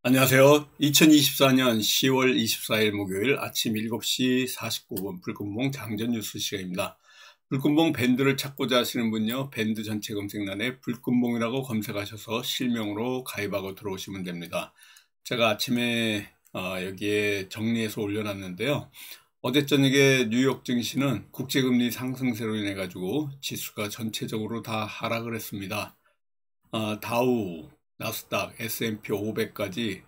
안녕하세요. 2024년 10월 24일 목요일 아침 7시 49분 불금봉 장전 뉴스 시간입니다. 불금봉 밴드를 찾고자 하시는 분요, 밴드 전체 검색란에 불금봉이라고 검색하셔서 실명으로 가입하고 들어오시면 됩니다. 제가 아침에 여기에 정리해서 올려놨는데요. 어제 저녁에 뉴욕 증시는 국제금리 상승세로 인해 가지고 지수가 전체적으로 다 하락을 했습니다. 다우, 나스닥, S&P 500까지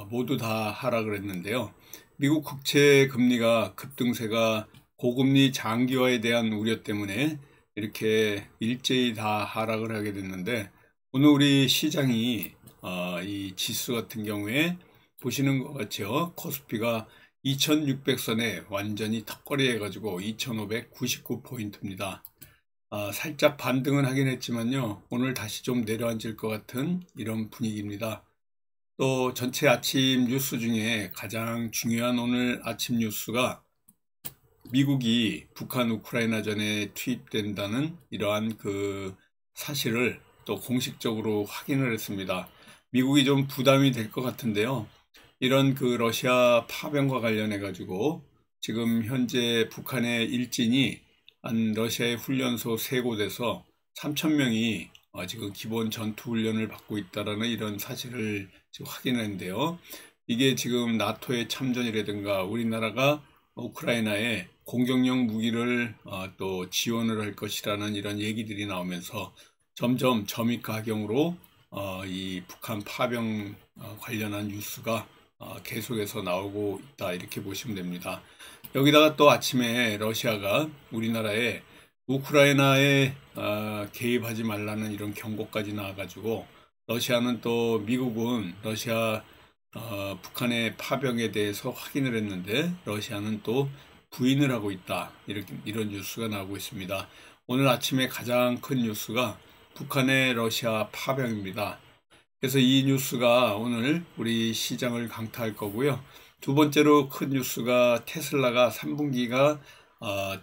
모두 다 하락을 했는데요. 미국 국채 금리가 급등세가 고금리 장기화에 대한 우려 때문에 이렇게 일제히 다 하락을 하게 됐는데, 오늘 우리 시장이 이 지수 같은 경우에 보시는 것 같죠. 코스피가 2600선에 완전히 턱걸이 해가지고 2599포인트입니다. 살짝 반등은 하긴 했지만요, 오늘 다시 좀 내려앉을 것 같은 이런 분위기입니다. 또 전체 아침 뉴스 중에 가장 중요한 오늘 아침 뉴스가 미국이 북한 우크라이나전에 투입된다는 이러한 그 사실을 또 공식적으로 확인을 했습니다. 미국이 좀 부담이 될 것 같은데요. 이런 그 러시아 파병과 관련해 가지고 지금 현재 북한의 일진이 한 러시아의 훈련소 3곳에서 3,000명이 지금 기본 전투 훈련을 받고 있다라는 이런 사실을 지금 확인했는데요. 이게 지금 나토의 참전이라든가 우리나라가 우크라이나에 공격용 무기를 또 지원을 할 것이라는 이런 얘기들이 나오면서 점점 점입가경으로 이 북한 파병 관련한 뉴스가 계속해서 나오고 있다, 이렇게 보시면 됩니다. 여기다가 또 아침에 러시아가 우리나라에 우크라이나에 개입하지 말라는 이런 경고까지 나와가지고, 러시아는 또 미국은 러시아 북한의 파병에 대해서 확인을 했는데 러시아는 또 부인을 하고 있다, 이런 뉴스가 나오고 있습니다. 오늘 아침에 가장 큰 뉴스가 북한의 러시아 파병입니다. 그래서 이 뉴스가 오늘 우리 시장을 강타할 거고요. 두 번째로 큰 뉴스가 테슬라가 3분기가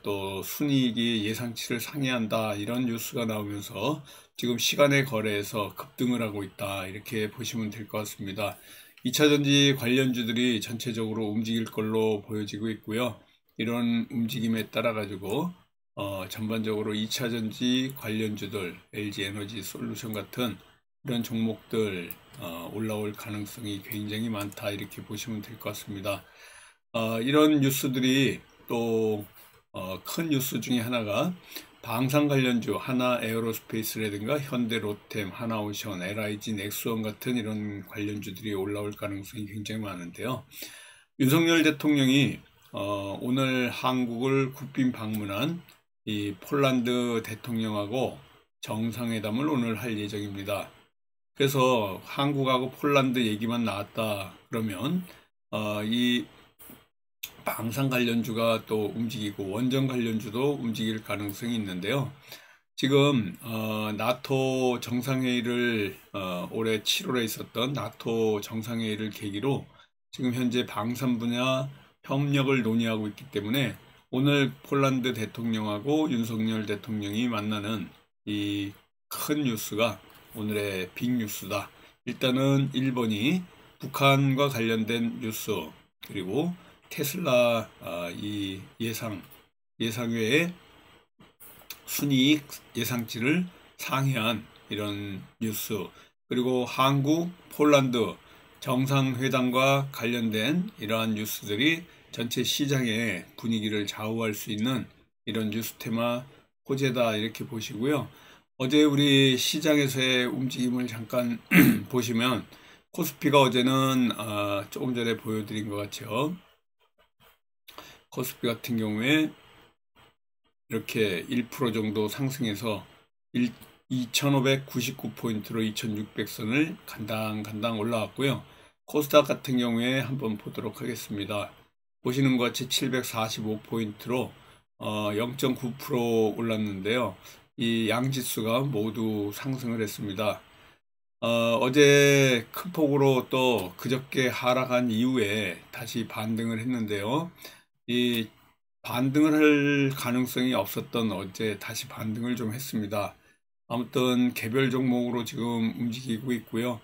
또 순이익이 예상치를 상회한다, 이런 뉴스가 나오면서 지금 시간의 거래에서 급등을 하고 있다, 이렇게 보시면 될 것 같습니다. 2차전지 관련주들이 전체적으로 움직일 걸로 보여지고 있고요. 이런 움직임에 따라 가지고 전반적으로 2차전지 관련주들, LG에너지 솔루션 같은 이런 종목들 올라올 가능성이 굉장히 많다, 이렇게 보시면 될 것 같습니다. 이런 뉴스들이 또 큰 뉴스 중에 하나가 방산 관련주 하나 에어로스페이스라든가 현대 로템, 하나오션, LIG, 넥스원 같은 이런 관련주들이 올라올 가능성이 굉장히 많은데요. 윤석열 대통령이 오늘 한국을 국빈 방문한 이 폴란드 대통령하고 정상회담을 오늘 할 예정입니다. 그래서 한국하고 폴란드 얘기만 나왔다 그러면 이 방산 관련주가 또 움직이고 원전 관련주도 움직일 가능성이 있는데요. 지금 나토 정상회의를 올해 7월에 있었던 나토 정상회의를 계기로 지금 현재 방산 분야 협력을 논의하고 있기 때문에 오늘 폴란드 대통령하고 윤석열 대통령이 만나는 이 큰 뉴스가 오늘의 빅뉴스다. 일단은 1번이 북한과 관련된 뉴스, 그리고 테슬라 이 예상외의 순이익 예상치를 상회한 이런 뉴스, 그리고 한국, 폴란드 정상회담과 관련된 이러한 뉴스들이 전체 시장의 분위기를 좌우할 수 있는 이런 뉴스 테마 호재다, 이렇게 보시고요. 어제 우리 시장에서의 움직임을 잠깐 보시면 코스피가 어제는 조금 전에 보여드린 것 같죠. 코스피 같은 경우에 이렇게 1% 정도 상승해서 2599포인트로 2600선을 간당간당 올라왔고요. 코스닥 같은 경우에 한번 보도록 하겠습니다. 보시는 것 같이 745포인트로 0.9% 올랐는데요. 이 양지수가 모두 상승을 했습니다. 어제 큰 폭으로 또 그저께 하락한 이후에 다시 반등을 했는데요. 이 반등을 할 가능성이 없었던 어제 다시 반등을 좀 했습니다. 아무튼 개별 종목으로 지금 움직이고 있고요.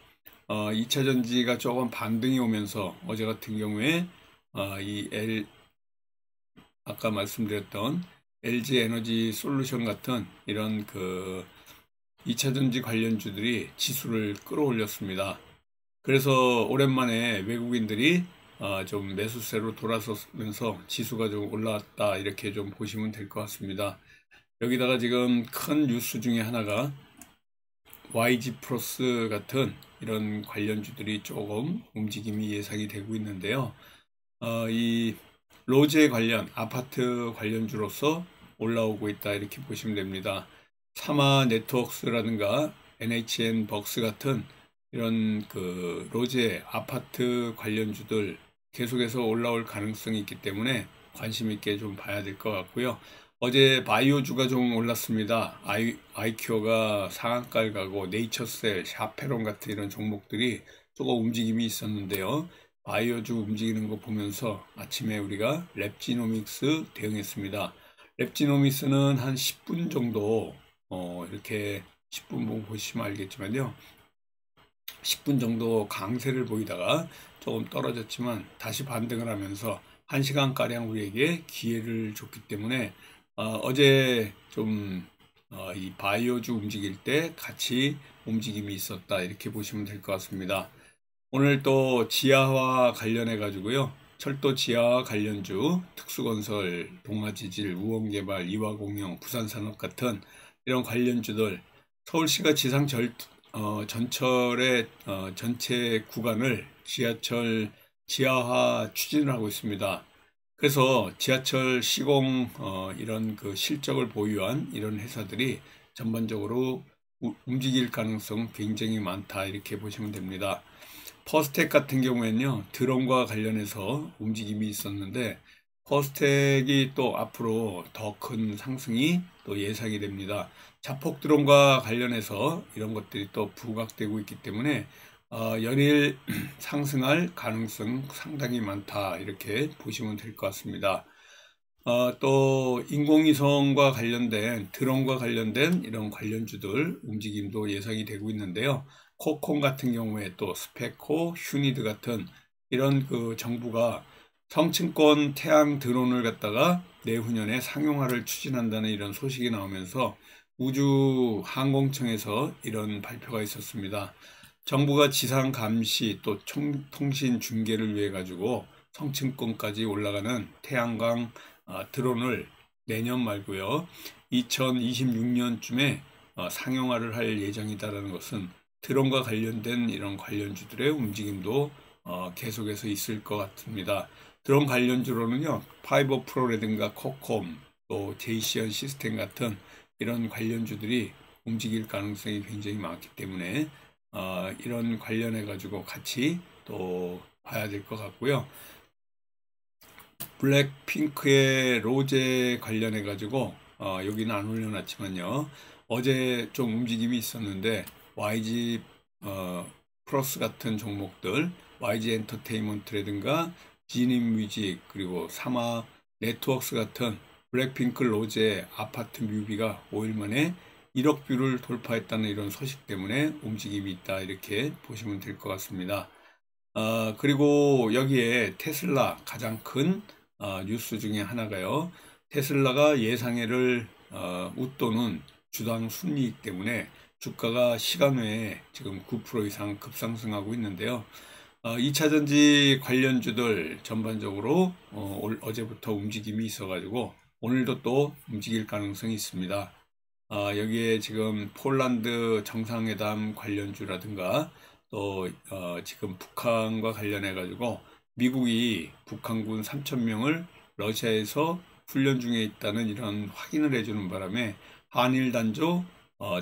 2차 전지가 조금 반등이 오면서 어제 같은 경우에 아까 말씀드렸던 LG 에너지 솔루션 같은 이런 2차 전지 관련주들이 지수를 끌어올렸습니다. 그래서 오랜만에 외국인들이 좀 매수세로 돌아서면서 지수가 좀 올라왔다, 이렇게 좀 보시면 될 것 같습니다. 여기다가 지금 큰 뉴스 중에 하나가 YG 플러스 같은 이런 관련주들이 조금 움직임이 예상이 되고 있는데요. 이 로제 관련, 아파트 관련주로서 올라오고 있다, 이렇게 보시면 됩니다. 사마 네트워크스라든가 NHN 벅스 같은 이런 로제 아파트 관련주들 계속해서 올라올 가능성이 있기 때문에 관심 있게 좀 봐야 될 것 같고요. 어제 바이오주가 좀 올랐습니다. 아이큐어가 상한가를 가고 네이처셀, 샤페론 같은 이런 종목들이 조금 움직임이 있었는데요. 바이오주 움직이는 거 보면서 아침에 우리가 랩지노믹스 대응했습니다. 랩지노믹스는 한 10분 정도 이렇게 10분 보시면 알겠지만요. 10분 정도 강세를 보이다가 조금 떨어졌지만 다시 반등을 하면서 1시간가량 우리에게 기회를 줬기 때문에 어제 좀 이 바이오주 움직일 때 같이 움직임이 있었다, 이렇게 보시면 될 것 같습니다. 오늘 또 지하화 관련해 가지고요. 철도 지하화 관련주, 특수건설, 동아지질, 우원개발, 이화공영, 부산산업 같은 이런 관련주들, 서울시가 전철의 전체 구간을 지하철 지하화 추진을 하고 있습니다. 그래서 지하철 시공 이런 실적을 보유한 이런 회사들이 전반적으로 움직일 가능성 굉장히 많다, 이렇게 보시면 됩니다. 퍼스텍 같은 경우에는요, 드론과 관련해서 움직임이 있었는데 퍼스텍이 또 앞으로 더 큰 상승이 또 예상이 됩니다. 자폭 드론과 관련해서 이런 것들이 또 부각되고 있기 때문에 연일 상승할 가능성 상당히 많다, 이렇게 보시면 될 것 같습니다. 또 인공위성과 관련된 드론과 관련된 이런 관련주들 움직임도 예상이 되고 있는데요. 코콤 같은 경우에 또 스페코, 휴니드 같은 이런 정부가 성층권 태양 드론을 갖다가 내후년에 상용화를 추진한다는 이런 소식이 나오면서 우주항공청에서 이런 발표가 있었습니다. 정부가 지상 감시 또 통신 중계를 위해 가지고 성층권까지 올라가는 태양광 드론을 내년 말고요, 2026년쯤에 상용화를 할 예정이다라는 것은 드론과 관련된 이런 관련주들의 움직임도 계속해서 있을 것 같습니다. 드론 관련주로는요, 파이버 프로라든가 코콤, 또 제이시언 시스템 같은 이런 관련주들이 움직일 가능성이 굉장히 많기 때문에 이런 관련해 가지고 같이 또 봐야 될 것 같고요. 블랙핑크의 로제 관련해 가지고 여기는 안 올려놨지만요, 어제 좀 움직임이 있었는데 YG 플러스 같은 종목들, YG 엔터테인먼트라든가 지닌뮤직, 그리고 사마 네트워크스 같은 블랙핑크 로제 아파트 뮤비가 5일 만에 1억 뷰를 돌파했다는 이런 소식 때문에 움직임이 있다, 이렇게 보시면 될 것 같습니다. 그리고 여기에 테슬라 가장 큰 뉴스 중에 하나가요. 테슬라가 예상외를 웃도는 주당 순이익 때문에 주가가 시간 외에 지금 9% 이상 급상승하고 있는데요. 2차 전지 관련주들 전반적으로 어제부터 움직임이 있어가지고 오늘도 또 움직일 가능성이 있습니다. 여기에 지금 폴란드 정상회담 관련주라든가 또 지금 북한과 관련해 가지고 미국이 북한군 3,000명을 러시아에서 훈련 중에 있다는 이런 확인을 해주는 바람에 한일 단조,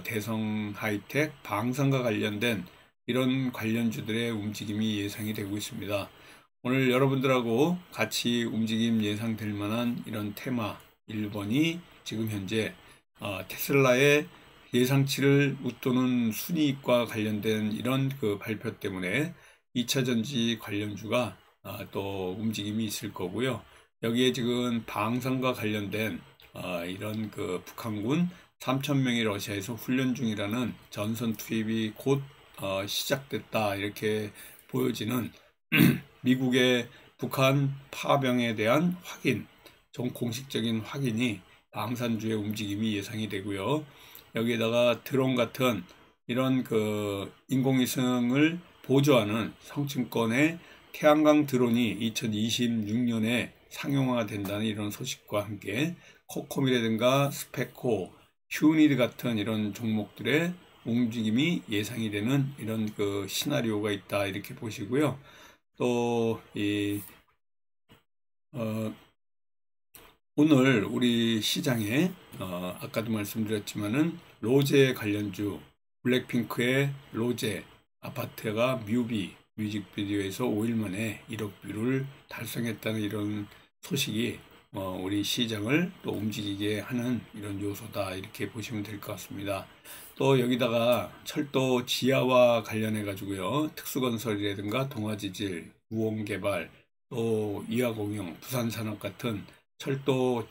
대성 하이텍, 방산과 관련된 이런 관련주들의 움직임이 예상이 되고 있습니다. 오늘 여러분들하고 같이 움직임 예상될 만한 이런 테마 1번이 지금 현재 테슬라의 예상치를 웃도는 순이익과 관련된 이런 발표 때문에 2차 전지 관련주가 또 움직임이 있을 거고요. 여기에 지금 방산과 관련된 이런 북한군 3,000명이 러시아에서 훈련 중이라는 전선 투입이 곧 시작됐다 이렇게 보여지는 미국의 북한 파병에 대한 확인, 좀 공식적인 확인이 방산주의 움직임이 예상이 되고요. 여기에다가 드론 같은 이런 그 인공위성을 보조하는 성층권의 태양광 드론이 2026년에 상용화가 된다는 이런 소식과 함께 코콤이라든가 스페코, 휴니드 같은 이런 종목들의 움직임이 예상이 되는 이런 그 시나리오가 있다 이렇게 보시고요. 또 오늘 우리 시장에 아까도 말씀드렸지만은 로제 관련주 블랙핑크의 로제 아파트가 뮤비 뮤직비디오에서 5일 만에 1억 뷰를 달성했다는 이런 소식이 우리 시장을 또 움직이게 하는 이런 요소다 이렇게 보시면 될 것 같습니다. 또 여기다가 철도 지하와 관련해 가지고요, 특수건설이라든가 동아지질, 우원개발, 또 이화공영, 부산산업 같은 철도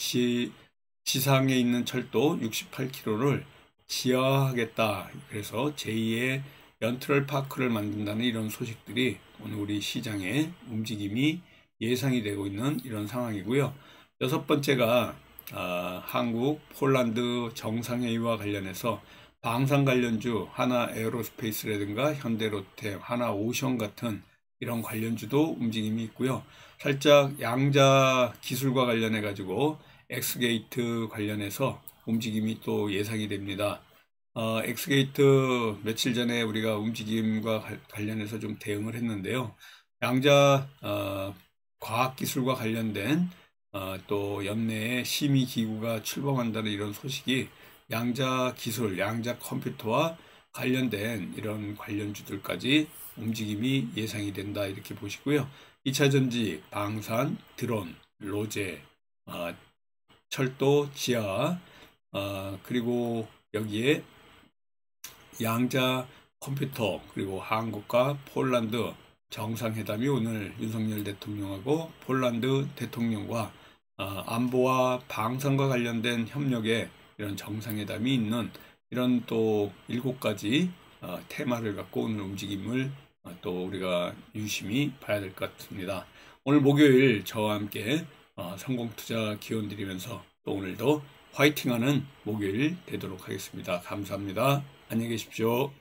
지상에 있는 철도 68km를 지하화하겠다. 그래서 제2의 연트럴파크를 만든다는 이런 소식들이 오늘 우리 시장의 움직임이 예상이 되고 있는 이런 상황이고요. 여섯 번째가 한국, 폴란드 정상회의와 관련해서 방산 관련주 하나 에어로스페이스라든가 현대로템, 하나오션 같은 이런 관련주도 움직임이 있고요. 살짝 양자 기술과 관련해 가지고 엑스게이트 관련해서 움직임이 또 예상이 됩니다. 엑스게이트 며칠 전에 우리가 움직임과 관련해서 좀 대응을 했는데요. 양자 과학기술과 관련된 또 연내에 심의기구가 출범한다는 이런 소식이 양자 기술, 양자 컴퓨터와 관련된 이런 관련주들까지 움직임이 예상이 된다 이렇게 보시고요. 2차전지, 방산, 드론, 로제, 철도, 지하, 그리고 여기에 양자 컴퓨터, 그리고 한국과 폴란드 정상회담이 오늘 윤석열 대통령하고 폴란드 대통령과 안보와 방산과 관련된 협력에 이런 정상회담이 있는 이런 또 7가지 테마를 갖고 오늘 움직임을 또 우리가 유심히 봐야 될 것 같습니다. 오늘 목요일 저와 함께 성공투자 기원 드리면서 또 오늘도 화이팅하는 목요일 되도록 하겠습니다. 감사합니다. 안녕히 계십시오.